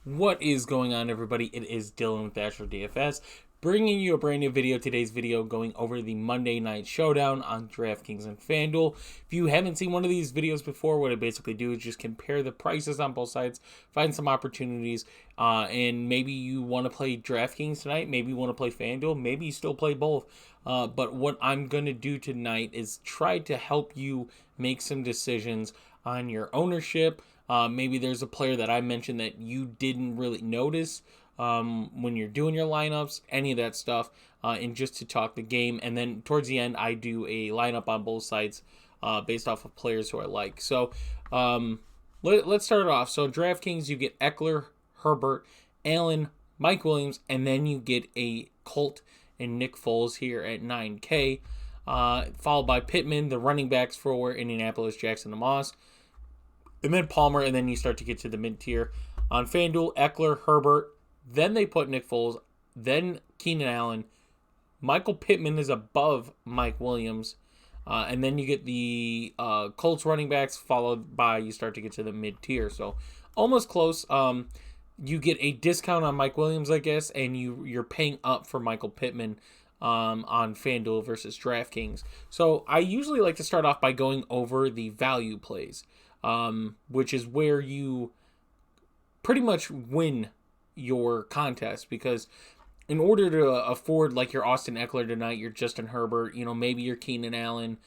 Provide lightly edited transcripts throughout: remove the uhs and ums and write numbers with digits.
What is going on, everybody? It is Dylan with DFS, bringing you a brand new video. Today's video going over the Monday Night Showdown on Draft Kings and Fanduel. If you haven't seen one of these videos before, what I basically do is just compare the prices on both sides, find some opportunities, and maybe you want to play Draft Kings tonight, maybe you want to play Fanduel, maybe you still play both. But what I'm going to do tonight is try to help you make some decisions on your ownership. Maybe there's a player that I mentioned that you didn't really notice when you're doing your lineups, any of that stuff, and just to talk the game. And then towards the end, I do a lineup on both sides based off of players who I like. So let's start it off. So DraftKings, you get Eckler, Herbert, Allen, Mike Williams, and then you get a Colt and Nick Foles here at 9K, followed by Pittman, the running backs for Indianapolis, Jackson and Moss, and then Palmer, and then you start to get to the mid-tier. On FanDuel, Eckler, Herbert, then they put Nick Foles, then Keenan Allen. Michael Pittman is above Mike Williams, and then you get the Colts running backs, followed by, you start to get to the mid-tier. So almost close. You get a discount on Mike Williams, I guess, and you're paying up for Michael Pittman on FanDuel versus DraftKings. So I usually like to start off by going over the value plays, which is where you pretty much win your contest, because in order to afford like your Austin Eckler tonight, your Justin Herbert, maybe your Keenan Allen,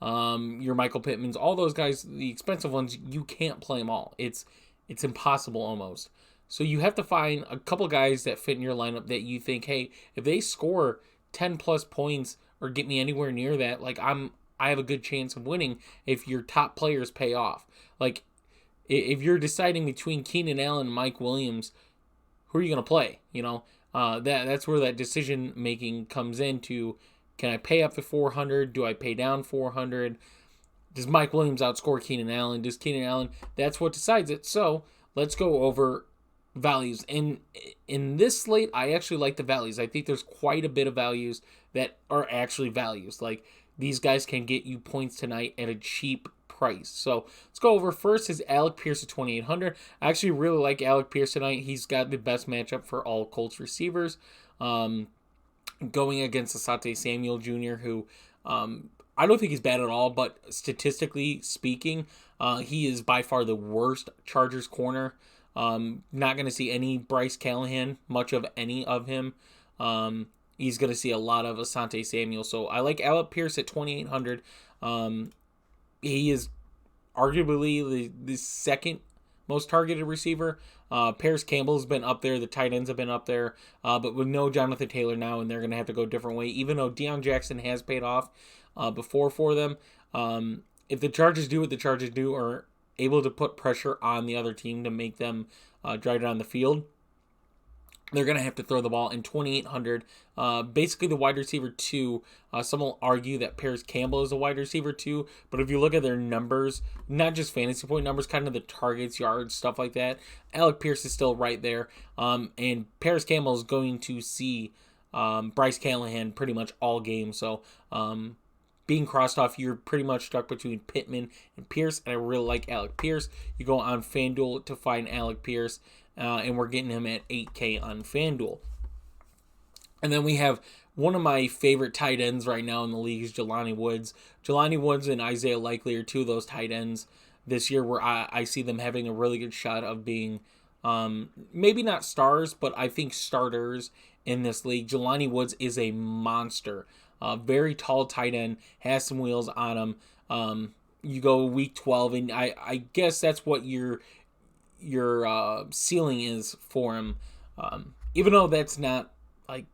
your Michael Pittmans, all those guys, the expensive ones, you can't play them all. It's impossible almost. So you have to find a couple guys that fit in your lineup that you think, hey, if they score 10 plus points or get me anywhere near that, like I have a good chance of winning if your top players pay off. Like, if you're deciding between Keenan Allen and Mike Williams, who are you going to play? That's where that decision making comes into. Can I pay up to 400? Do I pay down 400? Does Mike Williams outscore Keenan Allen? Does Keenan Allen? That's what decides it. So let's go over values. And in this slate, I actually like the values. I think there's quite a bit of values that are actually values. Like, these guys can get you points tonight at a cheap price. So let's go over. First is Alec Pierce at 2,800. I actually really like Alec Pierce tonight. He's got the best matchup for all Colts receivers, going against Asante Samuel Jr., who I don't think he's bad at all, but statistically speaking, he is by far the worst Chargers corner. Not going to see any Bryce Callahan, much of any of him. He's going to see a lot of Asante Samuel. So I like Alec Pierce at 2,800. He is arguably the second most targeted receiver. Paris Campbell's been up there. The tight ends have been up there. But with no Jonathan Taylor now, and they're going to have to go a different way, even though Deion Jackson has paid off before for them. If the Chargers do what the Chargers do, are able to put pressure on the other team to make them drive down the field, they're going to have to throw the ball in 2,800. Basically the wide receiver 2. Some will argue that Paris Campbell is a wide receiver 2, but if you look at their numbers, not just fantasy point numbers, kind of the targets, yards, stuff like that, Alec Pierce is still right there. And Paris Campbell is going to see Bryce Callahan pretty much all game. So being crossed off, you're pretty much stuck between Pittman and Pierce, and I really like Alec Pierce. You go on FanDuel to find Alec Pierce, and we're getting him at 8K on FanDuel. And then we have one of my favorite tight ends right now in the league is Jelani Woods. Jelani Woods and Isaiah Likely are two of those tight ends this year where I see them having a really good shot of being maybe not stars, but I think starters in this league. Jelani Woods is a monster. Very tall tight end, has some wheels on him. You go week 12, and I guess that's what your ceiling is for him. Even though that's not like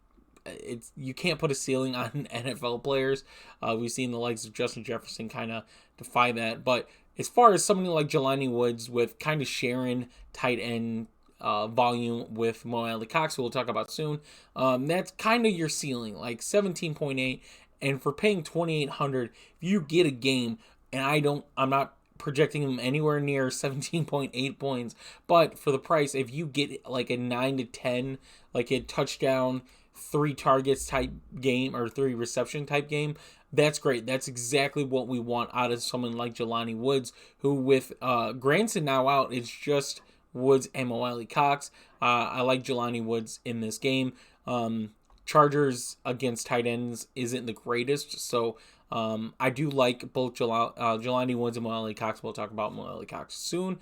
you can't put a ceiling on NFL players. We've seen the likes of Justin Jefferson kind of defy that. But as far as somebody like Jelani Woods with kind of sharing tight end volume with Mo Alley-Cox, who we'll talk about soon, that's kind of your ceiling, like 17.8. And for paying 2,800, if you get a game, and I'm not projecting him anywhere near 17.8 points, but for the price, if you get like a 9 to 10, like a touchdown, 3 targets type game or 3 reception type game, that's great. That's exactly what we want out of someone like Jelani Woods, who with Granson now out, is just Woods and Mo Cox. I like Jelani Woods in this game. Chargers against tight ends isn't the greatest, so I do like both Jelani Woods and Mo Cox. We'll talk about Mo Cox soon.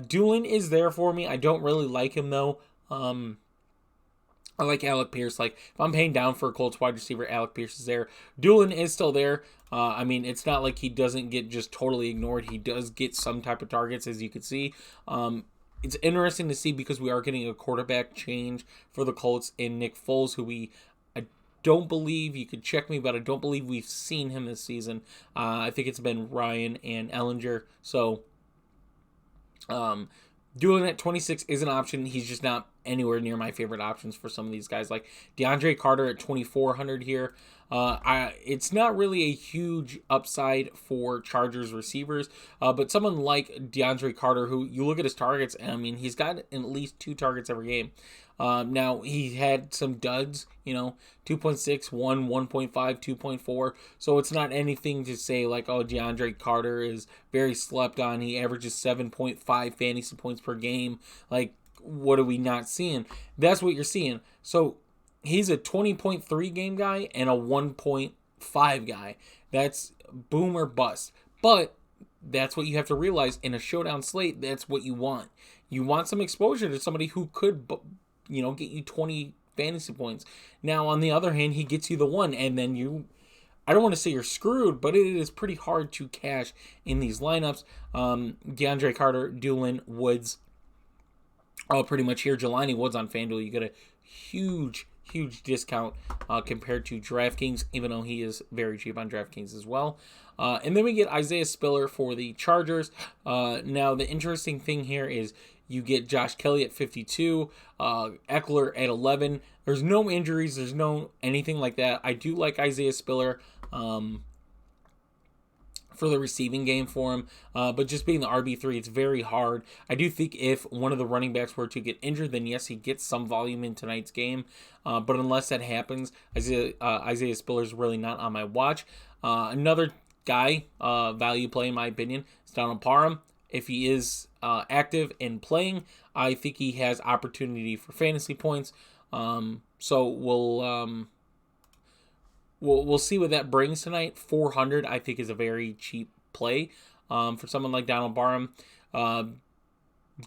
Doolin is there for me. I don't really like him, though. I like Alec Pierce. Like, if I'm paying down for a Colts wide receiver, Alec Pierce is there. Doolin is still there. I mean, it's not like he doesn't get just totally ignored. He does get some type of targets, as you can see. It's interesting to see because we are getting a quarterback change for the Colts in Nick Foles, who I don't believe, you could check me, but I don't believe we've seen him this season. I think it's been Ryan and Ellinger. So, Doolin at 26 is an option. He's just not anywhere near my favorite options for some of these guys. Like DeAndre Carter at 2,400 here. It's not really a huge upside for Chargers receivers, but someone like DeAndre Carter, who you look at his targets, and I mean, he's got at least 2 targets every game. Now, he had some duds, 2.6, 1, 1.5, 2.4. So it's not anything to say like, oh, DeAndre Carter is very slept on. He averages 7.5 fantasy points per game. Like, what are we not seeing? That's what you're seeing. So he's a 20.3 game guy and a 1.5 guy. That's boom or bust. But that's what you have to realize in a showdown slate. That's what you want. You want some exposure to somebody who could get you 20 fantasy points. Now, on the other hand, he gets you the 1, and then I don't want to say you're screwed, but it is pretty hard to cash in these lineups. DeAndre Carter, Doolin, Woods, all pretty much here. Jelani Woods on FanDuel, you get a huge discount compared to DraftKings, even though he is very cheap on DraftKings as well. And then we get Isaiah Spiller for the Chargers. Now, the interesting thing here is you get Josh Kelly at 52, Eckler at 11. There's no injuries. There's no anything like that. I do like Isaiah Spiller for the receiving game for him. But just being the RB3, it's very hard. I do think if one of the running backs were to get injured, then yes, he gets some volume in tonight's game. But unless that happens, Isaiah Spiller is really not on my watch. Another guy, value play in my opinion, is Donald Parham. If he is active and playing, I think he has opportunity for fantasy points. So we'll see what that brings tonight. 400, I think, is a very cheap play for someone like Donald Parham.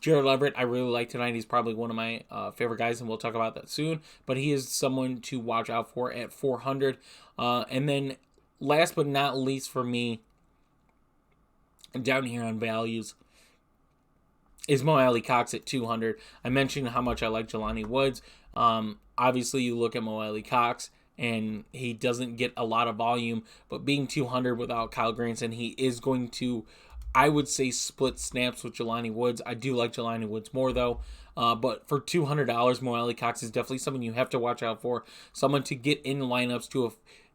Jared Leverett, I really like tonight. He's probably one of my favorite guys, and we'll talk about that soon. But he is someone to watch out for at 400. And then last but not least for me, down here on values, is Mo Cox at 200. I mentioned how much I like Jelani Woods. Obviously, you look at Mo Cox, and he doesn't get a lot of volume, but being 200 without Kyle Granson, he is going to, I would say, split snaps with Jelani Woods. I do like Jelani Woods more, though. But for $200, Mo Cox is definitely someone you have to watch out for. Someone to get in lineups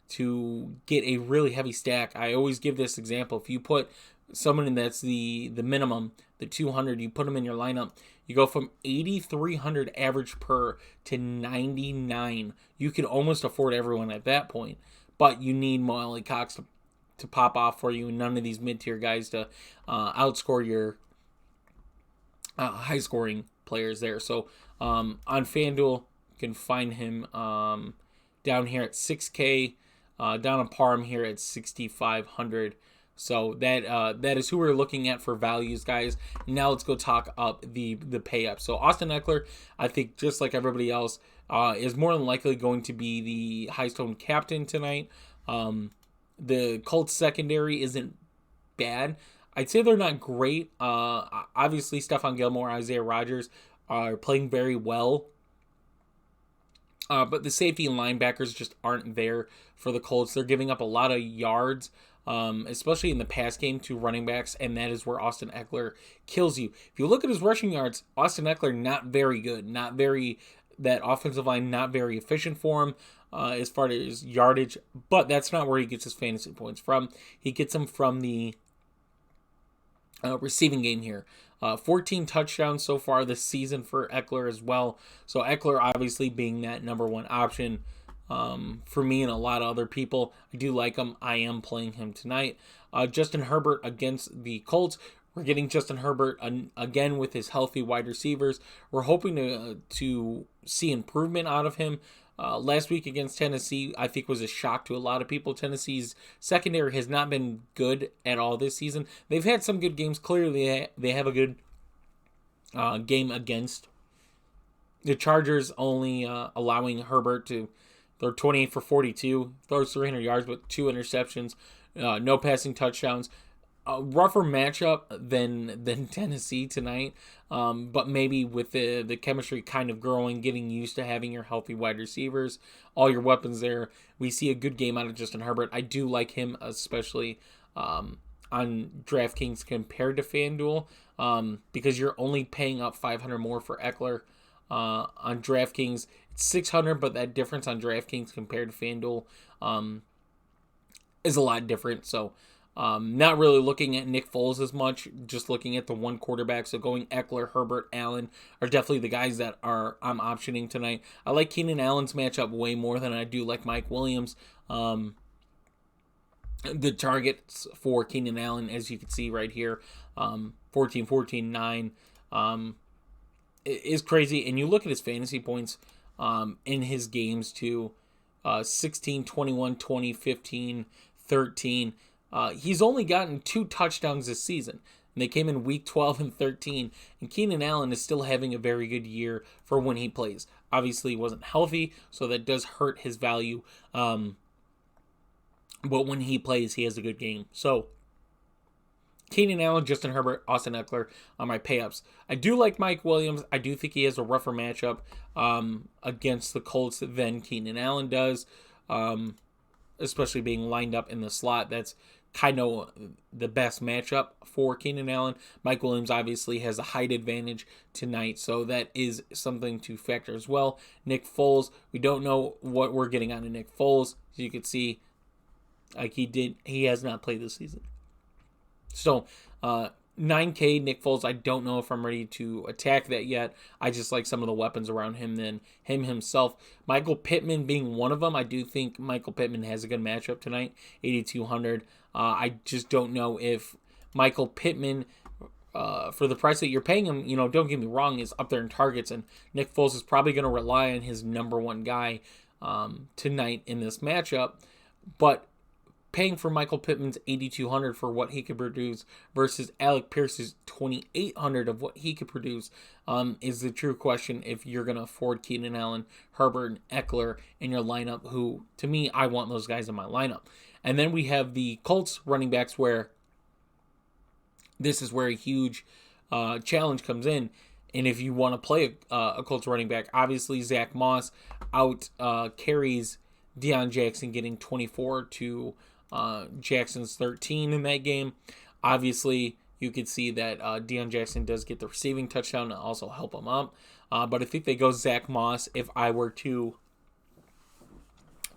to get a really heavy stack. I always give this example. If you put someone that's the minimum, the 200, you put them in your lineup, you go from 8,300 average per to 99. You can almost afford everyone at that point, but you need Mo Cox to pop off for you, and none of these mid-tier guys to outscore your high-scoring players there. So on FanDuel, you can find him down here at 6K, down on Parham here at 6,500. So that is who we're looking at for values, guys. Now let's go talk up the pay up. So Austin Eckler, I think just like everybody else, is more than likely going to be the high-stone captain tonight. The Colts secondary isn't bad. I'd say they're not great. Obviously, Stephon Gilmore, Isaiah Rodgers are playing very well. But the safety and linebackers just aren't there for the Colts. They're giving up a lot of yards, especially in the pass game, to running backs, and that is where Austin Eckler kills you. If you look at his rushing yards, Austin Eckler, not very good. That offensive line, not very efficient for him as far as yardage, but that's not where he gets his fantasy points from. He gets them from the receiving game here. 14 touchdowns so far this season for Eckler as well. So Eckler obviously being that number one option for me and a lot of other people. I do like him. I am playing him tonight. Justin Herbert against the Colts. We're getting Justin Herbert again with his healthy wide receivers. We're hoping to see improvement out of him. Last week against Tennessee, I think, was a shock to a lot of people. Tennessee's secondary has not been good at all this season. They've had some good games. Clearly, they have a good game against the Chargers, only allowing Herbert to throw 28 for 42, throws 300 yards with 2 interceptions, no passing touchdowns. A rougher matchup than Tennessee tonight, but maybe with the chemistry kind of growing, getting used to having your healthy wide receivers, all your weapons there, we see a good game out of Justin Herbert. I do like him, especially on DraftKings compared to FanDuel, because you're only paying up $500 more for Eckler. On DraftKings, it's $600, but that difference on DraftKings compared to FanDuel is a lot different. So not really looking at Nick Foles as much, just looking at the one quarterback. So going Eckler, Herbert, Allen are definitely the guys that I'm optioning tonight. I like Keenan Allen's matchup way more than I do like Mike Williams. The targets for Keenan Allen, as you can see right here, 14, 14, 9, is crazy. And you look at his fantasy points in his games too, 16, 21, 20, 15, 13. He's only gotten 2 touchdowns this season, and they came in week 12 and 13, and Keenan Allen is still having a very good year for when he plays. Obviously, he wasn't healthy, so that does hurt his value, but when he plays, he has a good game. So, Keenan Allen, Justin Herbert, Austin Eckler on my pay-ups. I do like Mike Williams. I do think he has a rougher matchup against the Colts than Keenan Allen does, especially being lined up in the slot. That's kind of the best matchup for Keenan Allen. Mike Williams obviously has a height advantage tonight, so that is something to factor as well. Nick Foles, we don't know what we're getting out of Nick Foles. As you can see, like he has not played this season. So, 9K Nick Foles, I don't know if I'm ready to attack that yet. I just like some of the weapons around him than him himself. Michael Pittman being one of them. I do think Michael Pittman has a good matchup tonight, 8,200. I just don't know if Michael Pittman, for the price that you're paying him, don't get me wrong, is up there in targets, and Nick Foles is probably going to rely on his number one guy tonight in this matchup. But paying for Michael Pittman's 8,200 for what he could produce versus Alec Pierce's 2,800 of what he could produce is the true question if you're going to afford Keenan Allen, Herbert, and Eckler in your lineup, who, to me, I want those guys in my lineup. And then we have the Colts running backs, where this is where a huge challenge comes in. And if you want to play a Colts running back, obviously Zach Moss out carries Deion Jackson, getting 24 to Jackson's 13 in that game. Obviously, you could see that Deion Jackson does get the receiving touchdown to also help him up. But I think they go Zach Moss if I were to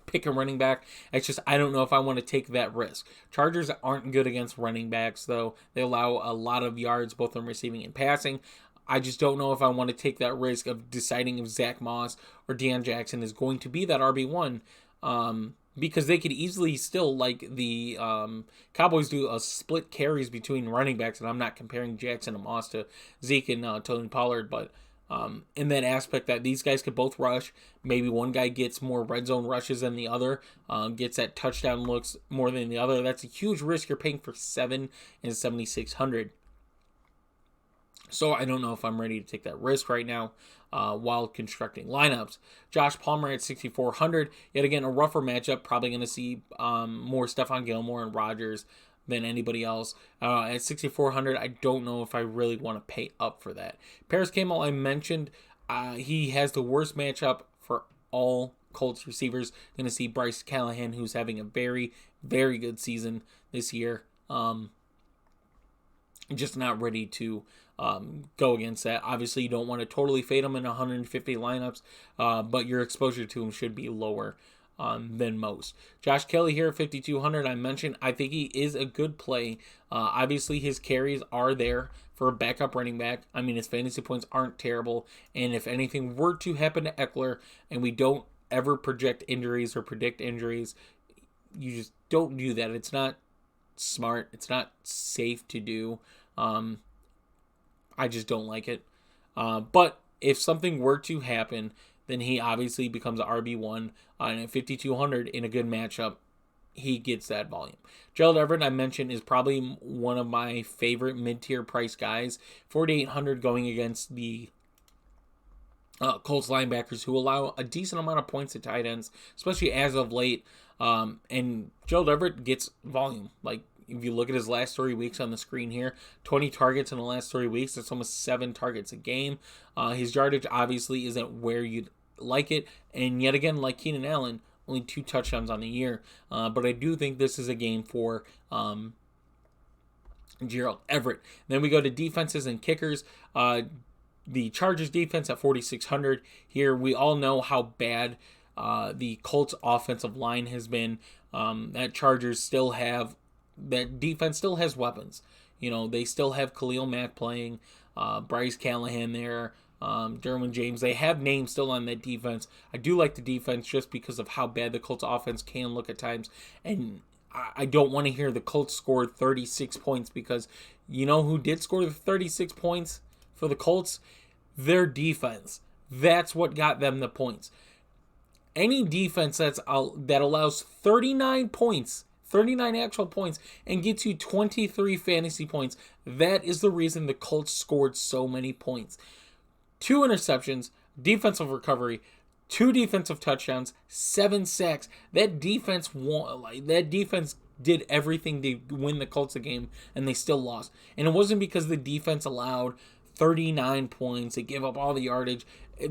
pick a running back. It's just I don't know if I want to take that risk. Chargers aren't good against running backs, though. They allow a lot of yards both in receiving and passing. I just don't know if I want to take that risk of deciding if Zach Moss or Deion Jackson is going to be that RB1. Because they could easily still, like the Cowboys do, a split carries between running backs, and I'm not comparing Jackson and Moss to Zeke and Tony Pollard, but in that aspect that these guys could both rush. Maybe one guy gets more red zone rushes than the other, gets that touchdown looks more than the other. That's a huge risk. You're paying for 7 and 7,600. So I don't know if I'm ready to take that risk right now while constructing lineups. Josh Palmer at 6,400. Yet again, a rougher matchup. Probably going to see more Stephon Gilmore and Rodgers than anybody else. At 6,400, I don't know if I really want to pay up for that. Paris Campbell, I mentioned, he has the worst matchup for all Colts receivers. Going to see Bryce Callahan, who's having a very, very good season this year. Just not ready to go against that. Obviously, you don't want to totally fade him in 150 lineups, but your exposure to him should be lower than most. Josh Kelly here at 5,200. I mentioned I think he is a good play. Obviously, his carries are there for a backup running back. I mean, his fantasy points aren't terrible, and if anything were to happen to Eckler, and we don't ever project injuries or predict injuries, you just don't do that. It's not smart. It's not safe to do. I just don't like it. But if something were to happen, then he obviously becomes an RB1 at 5,200 in a good matchup. He gets that volume. Gerald Everett, I mentioned, is probably one of my favorite mid-tier price guys. 4,800 going against the Colts linebackers who allow a decent amount of points to tight ends, especially as of late. And Gerald Everett gets volume. Like, if you look at his last 3 weeks on the screen here, 20 targets in the last 3 weeks. That's almost 7 targets a game. His yardage obviously isn't where you'd like it. And yet again, like Keenan Allen, only 2 touchdowns on the year. But I do think this is a game for Gerald Everett. Then we go to defenses and kickers. The Chargers defense at 4,600. Here, we all know how bad the Colts offensive line has been. That defense still has weapons. You know, they still have Khalil Mack playing, Bryce Callahan there, Derwin James. They have names still on that defense. I do like the defense just because of how bad the Colts offense can look at times. And I don't want to hear the Colts scored 36 points, because you know who did score the 36 points for the Colts? Their defense. That's what got them the points. Any defense that allows 39 points, 39 actual points, and gets you 23 fantasy points, that is the reason the Colts scored so many points. 2 interceptions, defensive recovery, 2 defensive touchdowns, 7 sacks. That defense did everything to win the Colts a game, and they still lost. And it wasn't because the defense allowed 39 points. They give up all the yardage.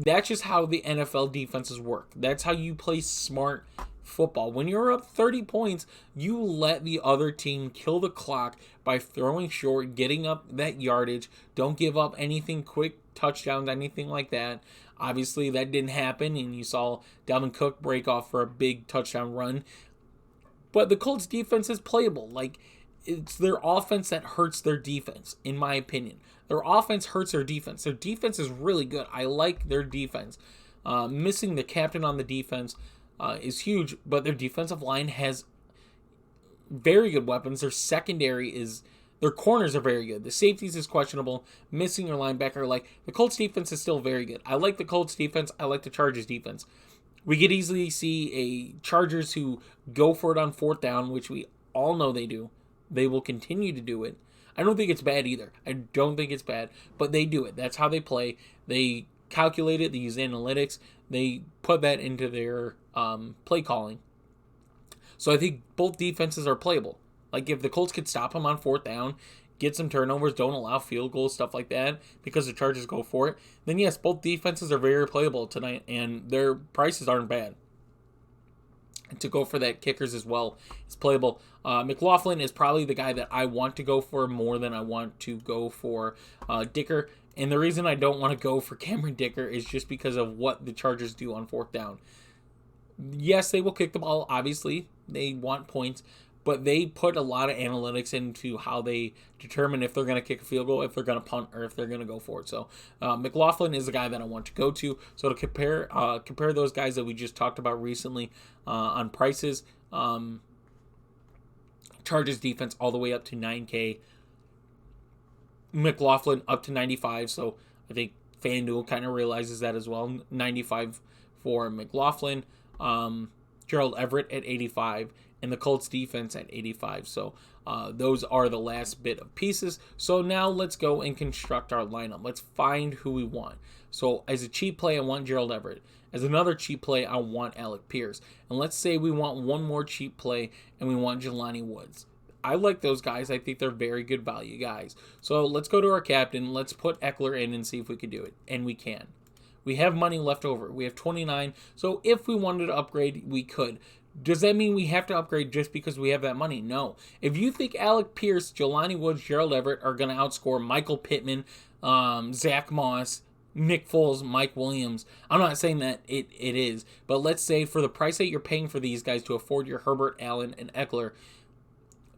That's just how the NFL defenses work. That's how you play smart football. When you're up 30 points, you let the other team kill the clock by throwing short, getting up that yardage. Don't give up anything quick, touchdowns, anything like that. Obviously, that didn't happen, and you saw Dalvin Cook break off for a big touchdown run. But the Colts defense is playable. Like, it's their offense that hurts their defense, in my opinion. Their offense hurts their defense. Their defense is really good. I like their defense. Missing the captain on the defense is huge, but their defensive line has very good weapons. Their their corners are very good. The safeties is questionable. Missing your linebacker. Like, the Colts defense is still very good. I like the Colts defense. I like the Chargers defense. We could easily see a Chargers who go for it on 4th down, which we all know they do. They will continue to do it. I don't think it's bad either. I don't think it's bad, but they do it. That's how they play. They calculate it. They use analytics. They put that into their play calling. So I think both defenses are playable. Like, if the Colts could stop them on 4th down, get some turnovers, don't allow field goals, stuff like that, because the Chargers go for it, then yes, both defenses are very playable tonight, and their prices aren't bad. To go for that kickers as well is playable. McLaughlin is probably the guy that I want to go for more than I want to go for Dicker. And the reason I don't want to go for Cameron Dicker is just because of what the Chargers do on 4th down. Yes, they will kick the ball. Obviously, they want points. But they put a lot of analytics into how they determine if they're going to kick a field goal, if they're going to punt, or if they're going to go for it. So McLaughlin is the guy that I want to go to. So to compare those guys that we just talked about recently on prices, Chargers defense all the way up to 9K. McLaughlin up to 95. So I think FanDuel kind of realizes that as well. 95 for McLaughlin. Gerald Everett at 85. And the Colts defense at 85. So those are the last bit of pieces. So now let's go and construct our lineup. Let's find who we want. So as a cheap play, I want Gerald Everett. As another cheap play, I want Alec Pierce. And let's say we want one more cheap play and we want Jelani Woods. I like those guys. I think they're very good value guys. So let's go to our captain. Let's put Eckler in and see if we can do it. And we can. We have money left over. We have 29. So if we wanted to upgrade, we could. Does that mean we have to upgrade just because we have that money? No. If you think Alec Pierce, Jelani Woods, Gerald Everett are going to outscore Michael Pittman, Zach Moss, Nick Foles, Mike Williams, I'm not saying that it is, but let's say for the price that you're paying for these guys to afford your Herbert, Allen, and Eckler,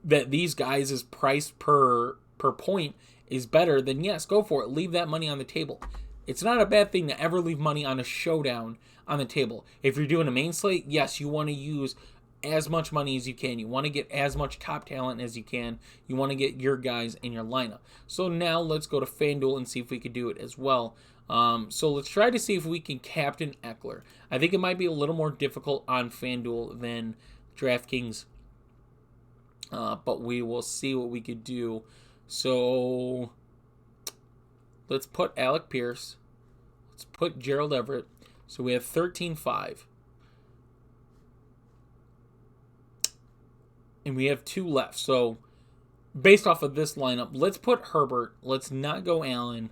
that these guys' price per point is better, then yes, go for it. Leave that money on the table. It's not a bad thing to ever leave money on a showdown on the table. If you're doing a main slate, yes, you want to use as much money as you can. You want to get as much top talent as you can. You want to get your guys in your lineup. So now let's go to FanDuel and see if we could do it as well. So let's try to see if we can captain Eckler. I think it might be a little more difficult on FanDuel than DraftKings, but we will see what we could do. So let's put Alec Pierce. Let's put Gerald Everett. So we have 13-5. And we have 2 left. So based off of this lineup, let's put Herbert. Let's not go Allen.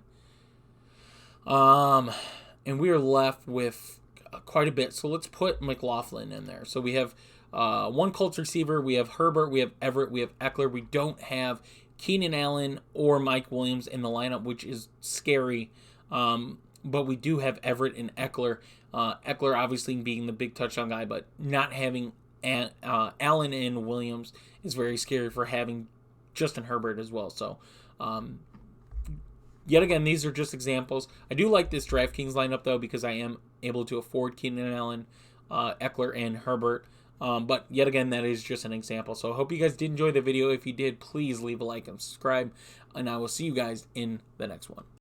And we are left with quite a bit. So let's put McLaughlin in there. So we have 1 Colts receiver. We have Herbert. We have Everett. We have Eckler. We don't have Keenan Allen or Mike Williams in the lineup, which is scary. But we do have Everett and Eckler. Eckler obviously being the big touchdown guy, but not having Allen and Williams is very scary for having Justin Herbert as well. So, yet again, these are just examples. I do like this DraftKings lineup, though, because I am able to afford Keenan Allen, Eckler, and Herbert. But yet again, that is just an example. So I hope you guys did enjoy the video. If you did, please leave a like and subscribe. And I will see you guys in the next one.